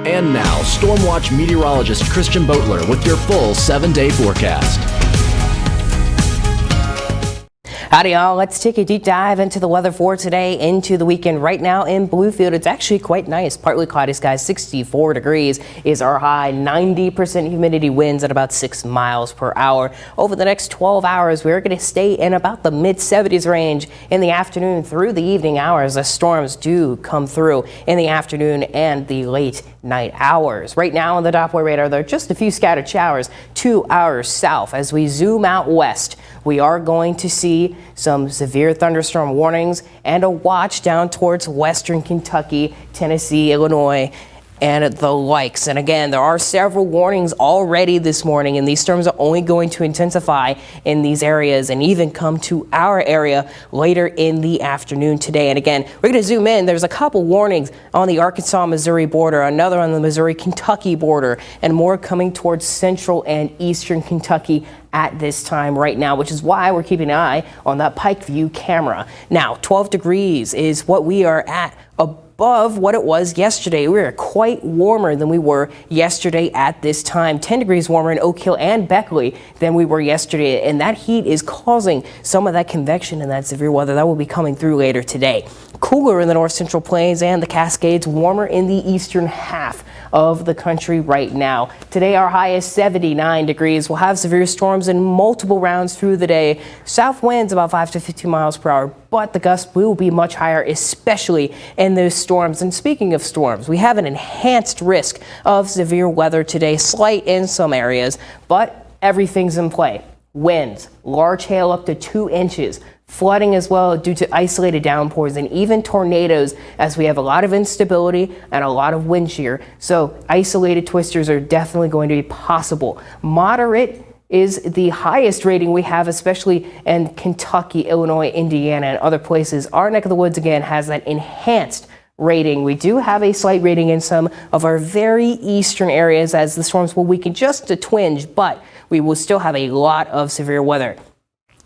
And now, Stormwatch meteorologist Christian Boatler with your full 7-day forecast. Howdy y'all, let's take a deep dive into the weather for today into the weekend. Right now in Bluefield, it's actually quite nice. Partly cloudy skies, 64 degrees is our high, 90% humidity, winds at about 6 miles per hour. Over the next 12 hours, we're going to stay in about the mid-70s range in the afternoon through the evening hours as storms do come through in the afternoon and the late night hours. Right now on the Doppler radar, there are just a few scattered showers 2 hours south. As we zoom out west, we are going to see some severe thunderstorm warnings and a watch down towards western Kentucky, Tennessee, Illinois, and the likes. And again, there are several warnings already this morning, and these storms are only going to intensify in these areas and even come to our area later in the afternoon today. And again, we're going to zoom in. There's a couple warnings on the Arkansas-Missouri border, another on the Missouri-Kentucky border, and more coming towards central and eastern Kentucky at this time right now, which is why we're keeping an eye on that Pike View camera. Now, 12 degrees is what we are at, above what it was yesterday. We are quite warmer than we were yesterday at this time. 10 degrees warmer in Oak Hill and Beckley than we were yesterday. And that heat is causing some of that convection and that severe weather that will be coming through later today. Cooler in the north central plains and the Cascades, warmer in the eastern half of the country right now. Today our high is 79 degrees. We'll have severe storms in multiple rounds through the day. South winds about 5 to 15 miles per hour, but the gusts will be much higher, especially in those storms. And speaking of storms, we have an enhanced risk of severe weather today, slight in some areas, but everything's in play. Winds, large hail up to 2 inches. Flooding as well due to isolated downpours and even tornadoes as we have a lot of instability and a lot of wind shear. So isolated twisters are definitely going to be possible. Moderate is the highest rating we have, especially in Kentucky, Illinois, Indiana, and other places. Our neck of the woods, again, has that enhanced rating. We do have a slight rating in some of our very eastern areas as the storms will weaken just a twinge, but we will still have a lot of severe weather.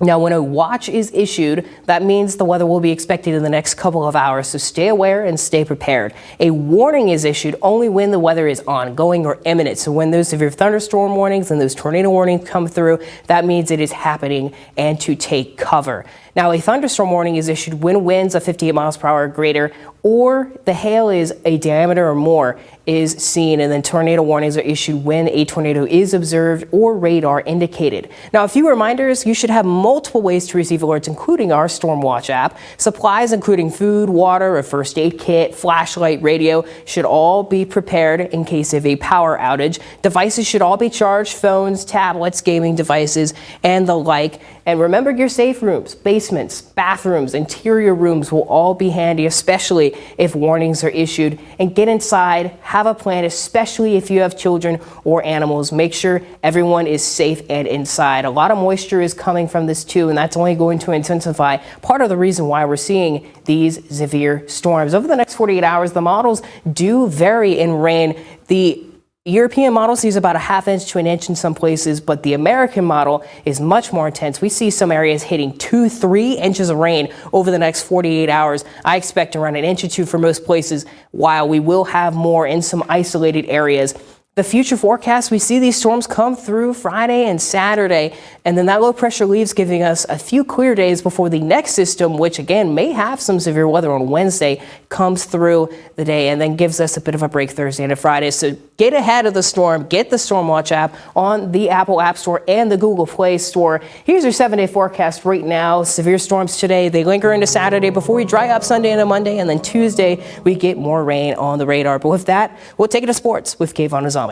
Now, when a watch is issued, that means the weather will be expected in the next couple of hours, so stay aware and stay prepared. A warning is issued only when the weather is ongoing or imminent. So when those severe thunderstorm warnings and those tornado warnings come through, that means it is happening and to take cover. Now, a thunderstorm warning is issued when winds of 58 miles per hour or greater, or the hail is a diameter or more is seen, and then tornado warnings are issued when a tornado is observed or radar indicated. Now, a few reminders: you should have multiple ways to receive alerts, including our Stormwatch app. Supplies, including food, water, a first aid kit, flashlight, radio, should all be prepared in case of a power outage. Devices should all be charged: phones, tablets, gaming devices, and the like. And remember your safe rooms, basements, bathrooms, interior rooms will all be handy, especially if warnings are issued. And get inside, have a plan, especially if you have children or animals. Make sure everyone is safe and inside. A lot of moisture is coming from this too, and that's only going to intensify. Part of the reason why we're seeing these severe storms. Over the next 48 hours, the models do vary in rain. The European model sees about a ½ inch to an inch in some places, but the American model is much more intense. We see some areas hitting 2-3 inches of rain over the next 48 hours. I expect around 1 inch or 2 for most places, while we will have more in some isolated areas. The future forecast, we see these storms come through Friday and Saturday, and then that low pressure leaves, giving us a few clear days before the next system, which again may have some severe weather on Wednesday, comes through the day and then gives us a bit of a break Thursday and Friday. So get ahead of the storm, get the Stormwatch app on the Apple App Store and the Google Play Store. Here's your 7-day forecast right now. Severe storms today, they linger into Saturday before we dry up Sunday and Monday, and then Tuesday we get more rain on the radar. But with that, we'll take it to sports with Kayvon Azami.